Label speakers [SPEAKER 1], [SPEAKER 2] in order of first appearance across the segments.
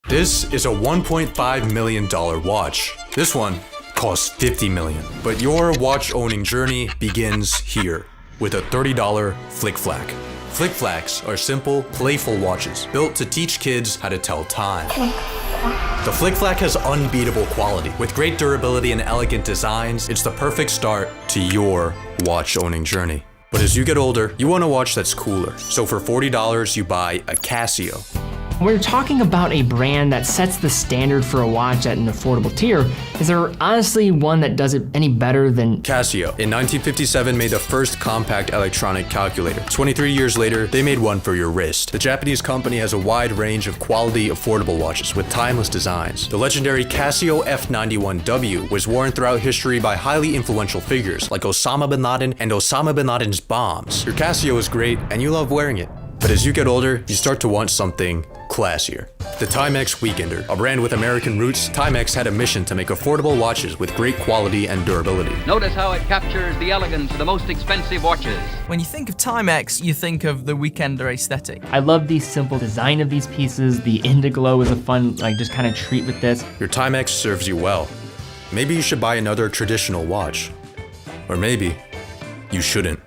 [SPEAKER 1] This is a $1.5 million watch. This one costs $50 million. But your watch owning journey begins here with a $30 Flic Flac. Flic Flacs are simple, playful watches built to teach kids how to tell time. The Flic Flac has unbeatable quality. With great durability and elegant designs, it's the perfect start to your watch owning journey. But as you get older, you want a watch that's cooler. So for $40, you buy a Casio.
[SPEAKER 2] When you're talking about a brand that sets the standard for a watch at an affordable tier, is there honestly one that does it any better than
[SPEAKER 1] Casio? In 1957 made the first compact electronic calculator. 23 years later, they made one for your wrist. The Japanese company has a wide range of quality, affordable watches with timeless designs. The legendary Casio F91W was worn throughout history by highly influential figures like Osama bin Laden and Osama bin Laden's bombs. Your Casio is great and you love wearing it. But as you get older, you start to want something classier. The Timex Weekender, a brand with American roots, Timex had a mission to make affordable watches with great quality and durability.
[SPEAKER 3] Notice how it captures the elegance of the most expensive watches.
[SPEAKER 4] When you think of Timex, you think of the Weekender aesthetic.
[SPEAKER 2] I love the simple design of these pieces. The Indiglow is a fun, just kind of treat with this.
[SPEAKER 1] Your Timex serves you well. Maybe you should buy another traditional watch. Or maybe you shouldn't.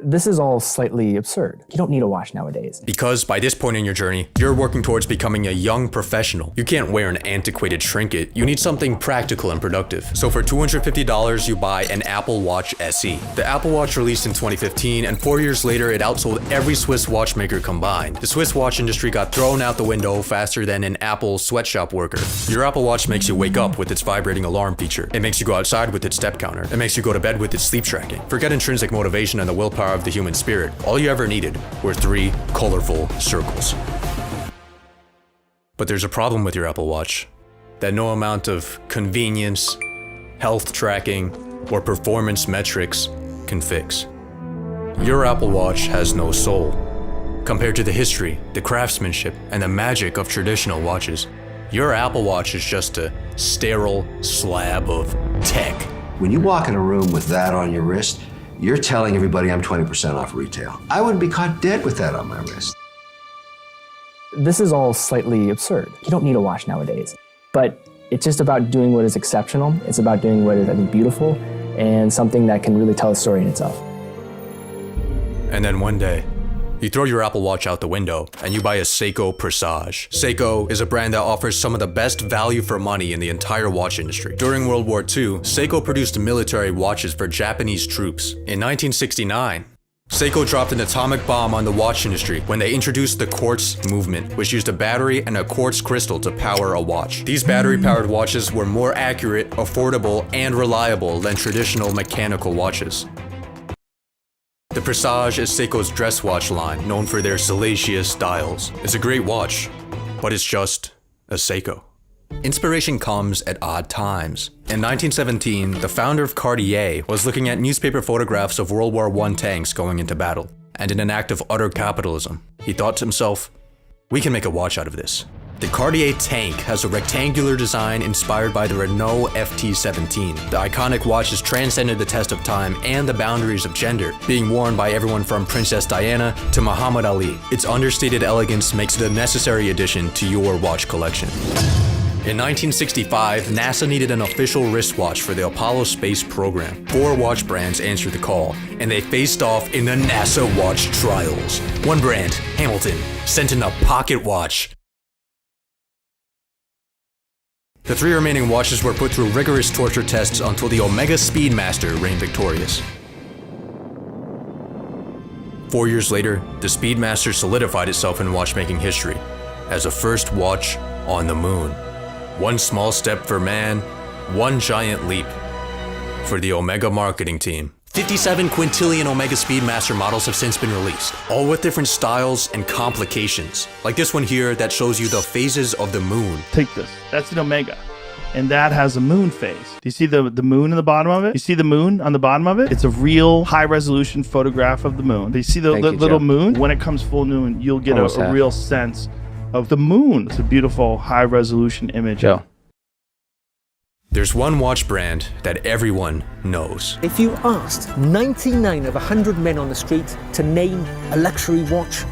[SPEAKER 5] This is all slightly absurd. You don't need a watch nowadays.
[SPEAKER 1] Because by this point in your journey, you're working towards becoming a young professional. You can't wear an antiquated trinket. You need something practical and productive. So for $250, you buy an Apple Watch SE. The Apple Watch released in 2015, and 4 years later, it outsold every Swiss watchmaker combined. The Swiss watch industry got thrown out the window faster than an Apple sweatshop worker. Your Apple Watch makes you wake up with its vibrating alarm feature. It makes you go outside with its step counter. It makes you go to bed with its sleep tracking. Forget intrinsic motivation and the willpower of the human spirit. All you ever needed were 3 colorful circles. But there's a problem with your Apple Watch that no amount of convenience, health tracking, or performance metrics can fix. Your Apple Watch has no soul. Compared to the history, the craftsmanship, and the magic of traditional watches, your Apple Watch is just a sterile slab of tech.
[SPEAKER 6] When you walk in a room with that on your wrist, you're telling everybody I'm 20% off retail. I wouldn't be caught dead with that on my wrist.
[SPEAKER 5] This is all slightly absurd. You don't need a watch nowadays. But it's just about doing what is exceptional. It's about doing what is, I think, beautiful and something that can really tell a story in itself.
[SPEAKER 1] And then one day, you throw your Apple Watch out the window and you buy a Seiko Presage. Seiko is a brand that offers some of the best value for money in the entire watch industry. During World War II, Seiko produced military watches for Japanese troops. In 1969, Seiko dropped an atomic bomb on the watch industry when they introduced the quartz movement, which used a battery and a quartz crystal to power a watch. These battery-powered watches were more accurate, affordable, and reliable than traditional mechanical watches. The Presage is Seiko's dress watch line, known for their salacious dials. It's a great watch, but it's just a Seiko. Inspiration comes at odd times. In 1917, the founder of Cartier was looking at newspaper photographs of World War I tanks going into battle, and in an act of utter capitalism, he thought to himself, we can make a watch out of this. The Cartier tank has a rectangular design inspired by the Renault FT17. The iconic watch has transcended the test of time and the boundaries of gender, being worn by everyone from Princess Diana to Muhammad Ali. Its understated elegance makes it a necessary addition to your watch collection. In 1965, NASA needed an official wristwatch for the Apollo space program. 4 watch brands answered the call, and they faced off in the NASA watch trials. One brand, Hamilton, sent in a pocket watch. The 3 remaining watches were put through rigorous torture tests until the Omega Speedmaster reigned victorious. 4 years later, the Speedmaster solidified itself in watchmaking history as the first watch on the moon. One small step for man, one giant leap for the Omega marketing team. 57 quintillion Omega Speedmaster models have since been released, all with different styles and complications. Like this one here that shows you the phases of the moon.
[SPEAKER 7] Take this, that's an Omega. And that has a moon phase. Do you see the moon in the bottom of it? You see the moon on the bottom of it? It's a real high resolution photograph of the moon. Do you see the little moon? When it comes full moon, you'll get a real sense of the moon. It's a beautiful high resolution image.
[SPEAKER 8] Joe.
[SPEAKER 1] There's one watch brand that everyone knows.
[SPEAKER 9] If you asked 99 of 100 men on the street to name a luxury watch,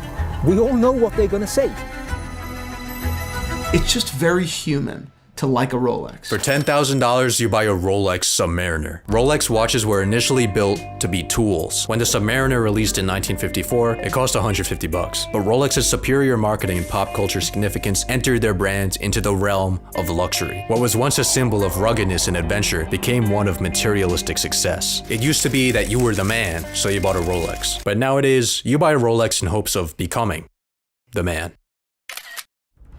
[SPEAKER 9] we all know what they're going to say.
[SPEAKER 8] It's just very human to like a Rolex.
[SPEAKER 1] For $10,000, you buy a Rolex Submariner. Rolex watches were initially built to be tools. When the Submariner released in 1954, it cost $150. But Rolex's superior marketing and pop culture significance entered their brand into the realm of luxury. What was once a symbol of ruggedness and adventure became one of materialistic success. It used to be that you were the man, so you bought a Rolex. But nowadays, you buy a Rolex in hopes of becoming the man.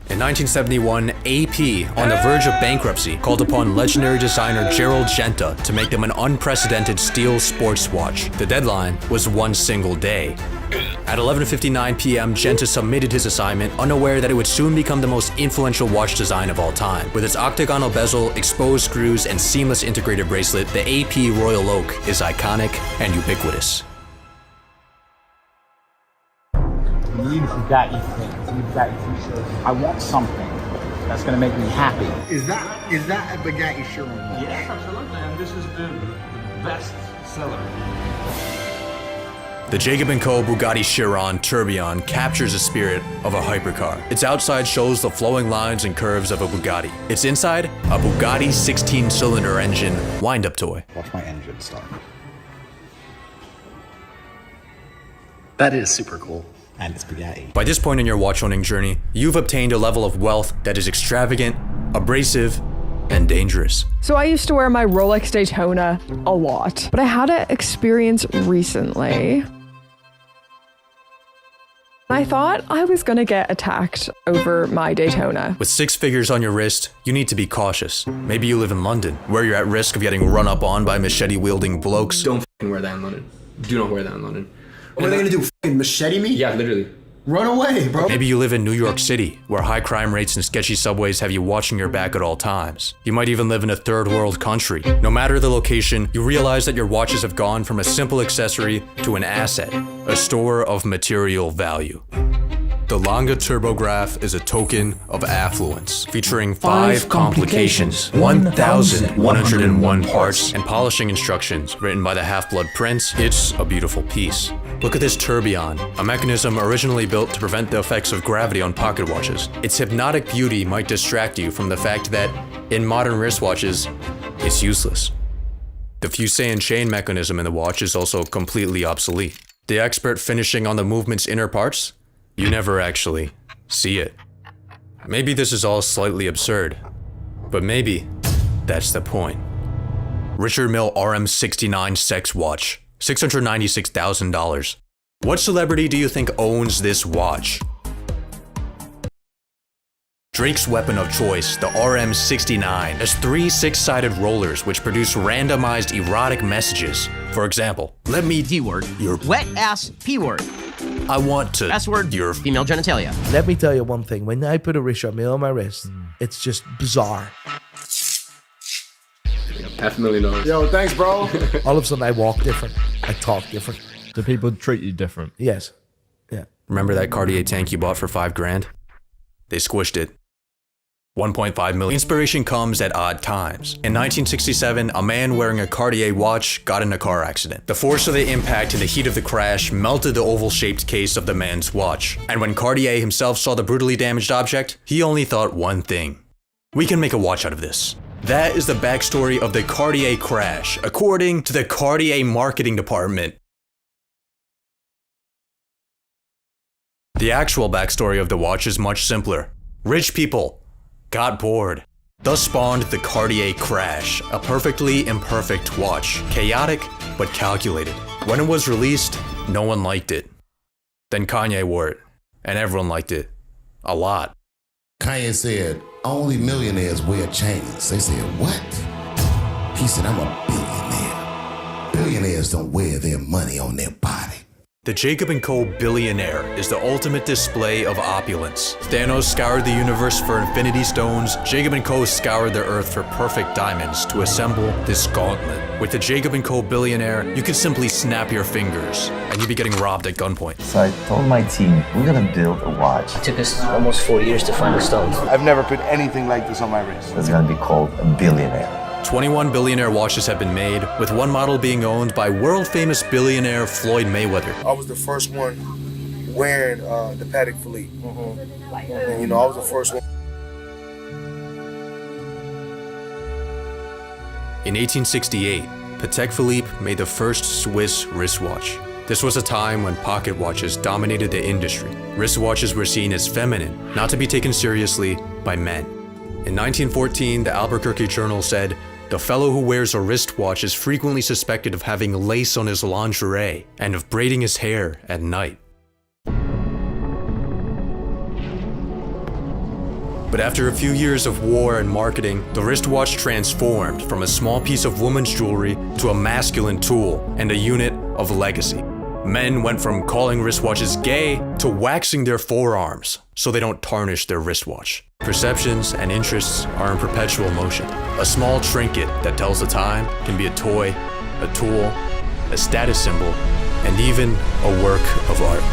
[SPEAKER 1] In 1971, AP, on the verge of bankruptcy, called upon legendary designer Gerald Genta to make them an unprecedented steel sports watch. The deadline was one single day. At 11:59 p.m., Genta submitted his assignment, unaware that it would soon become the most influential watch design of all time. With its octagonal bezel, exposed screws, and seamless integrated bracelet, the AP Royal Oak is iconic and ubiquitous.
[SPEAKER 10] Need Bugatti things, need Bugatti t-shirts. I want something that's gonna make me happy.
[SPEAKER 11] Is that a Bugatti Chiron?
[SPEAKER 10] Yes, absolutely, and this is the best seller.
[SPEAKER 1] The Jacob & Co. Bugatti Chiron Tourbillon captures the spirit of a hypercar. Its outside shows the flowing lines and curves of a Bugatti. Its inside, a Bugatti 16-cylinder engine wind-up toy.
[SPEAKER 11] Watch my engine start.
[SPEAKER 12] That is super cool.
[SPEAKER 11] And it's Bugatti.
[SPEAKER 1] By this point in your watch owning journey, you've obtained a level of wealth that is extravagant, abrasive, and dangerous.
[SPEAKER 13] So I used to wear my Rolex Daytona a lot, but I had an experience recently. I thought I was gonna get attacked over my Daytona.
[SPEAKER 1] With 6 figures on your wrist, you need to be cautious. Maybe you live in London, where you're at risk of getting run up on by machete-wielding blokes.
[SPEAKER 12] Don't f***ing wear that in London. Do not wear that in London.
[SPEAKER 11] What are they gonna do, f***ing machete me?
[SPEAKER 12] Yeah, literally.
[SPEAKER 11] Run away, bro.
[SPEAKER 1] Maybe you live in New York City, where high crime rates and sketchy subways have you watching your back at all times. You might even live in a third world country. No matter the location, you realize that your watches have gone from a simple accessory to an asset, a store of material value. The Lange Turbograph is a token of affluence, featuring 5 complications, 1,101 parts, and polishing instructions written by the Half-Blood Prince. It's a beautiful piece. Look at this tourbillon, a mechanism originally built to prevent the effects of gravity on pocket watches. Its hypnotic beauty might distract you from the fact that, in modern wristwatches, it's useless. The Fusain chain mechanism in the watch is also completely obsolete. The expert finishing on the movement's inner parts? You never actually see it. Maybe this is all slightly absurd, but maybe that's the point. Richard Mille RM69 Sex Watch, $696,000. What celebrity do you think owns this watch? Drake's weapon of choice, the RM69, has 3 6-sided rollers which produce randomized erotic messages. For example, let me
[SPEAKER 14] D-word,
[SPEAKER 1] your
[SPEAKER 14] wet ass P-word.
[SPEAKER 1] I want to
[SPEAKER 14] S-word,
[SPEAKER 1] your
[SPEAKER 14] female genitalia.
[SPEAKER 15] Let me tell you one thing, when I put a Richard Mille on my wrist, it's just bizarre.
[SPEAKER 12] $500,000.
[SPEAKER 11] Yo, thanks, bro.
[SPEAKER 15] All of a sudden I walk different, I talk different.
[SPEAKER 16] Do people treat you different?
[SPEAKER 15] Yes. Yeah.
[SPEAKER 1] Remember that Cartier tank you bought for $5,000? They squished it. 1.5 million. Inspiration comes at odd times. In 1967, a man wearing a Cartier watch got in a car accident. The force of the impact and the heat of the crash melted the oval-shaped case of the man's watch. And when Cartier himself saw the brutally damaged object, he only thought one thing. We can make a watch out of this. That is the backstory of the Cartier crash, according to the Cartier marketing department. The actual backstory of the watch is much simpler. Rich people got bored. Thus spawned the Cartier crash, a perfectly imperfect watch, chaotic but calculated. When it was released, no one liked it. Then Kanye wore it, and everyone liked it. A lot.
[SPEAKER 17] Kanye said, only millionaires wear chains. They said, what? He said, I'm a billionaire. Billionaires don't wear their money on their body.
[SPEAKER 1] The Jacob & Co. Billionaire is the ultimate display of opulence. Thanos scoured the universe for infinity stones. Jacob & Co. scoured the earth for perfect diamonds to assemble this gauntlet. With the Jacob & Co. Billionaire, you can simply snap your fingers and you'd be getting robbed at gunpoint.
[SPEAKER 18] So I told my team, we're gonna build a watch.
[SPEAKER 19] It took us almost 4 years to find the stones.
[SPEAKER 11] I've never put anything like this on my wrist.
[SPEAKER 18] It's gonna be called a Billionaire.
[SPEAKER 1] 21 Billionaire watches have been made, with one model being owned by world-famous billionaire Floyd Mayweather.
[SPEAKER 20] I was the first one wearing the Patek Philippe. And, I was the first one.
[SPEAKER 1] In 1868, Patek Philippe made the first Swiss wristwatch. This was a time when pocket watches dominated the industry. Wristwatches were seen as feminine, not to be taken seriously by men. In 1914, the Albuquerque Journal said, "The fellow who wears a wristwatch is frequently suspected of having lace on his lingerie and of braiding his hair at night." But after a few years of war and marketing, the wristwatch transformed from a small piece of woman's jewelry to a masculine tool and a unit of legacy. Men went from calling wristwatches gay to waxing their forearms so they don't tarnish their wristwatch. Perceptions and interests are in perpetual motion. A small trinket that tells the time can be a toy, a tool, a status symbol, and even a work of art.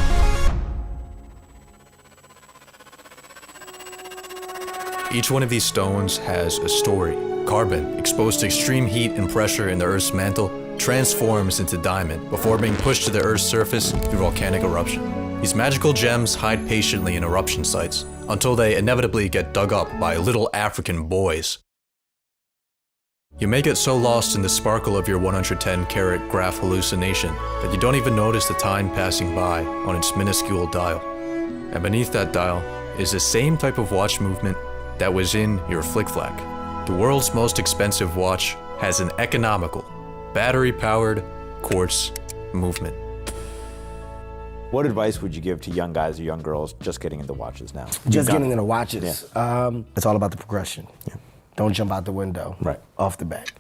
[SPEAKER 1] Each one of these stones has a story. Carbon, exposed to extreme heat and pressure in the Earth's mantle, transforms into diamond before being pushed to the Earth's surface through volcanic eruption. These magical gems hide patiently in eruption sites until they inevitably get dug up by little African boys. You may get so lost in the sparkle of your 110-carat graph hallucination that you don't even notice the time passing by on its minuscule dial. And beneath that dial is the same type of watch movement that was in your flick-flack. The world's most expensive watch has an economical, battery-powered quartz movement.
[SPEAKER 20] What advice would you give to young guys or young girls just getting into watches now?
[SPEAKER 11] Just getting into watches. It's all about the progression. Don't jump out the window off the bat.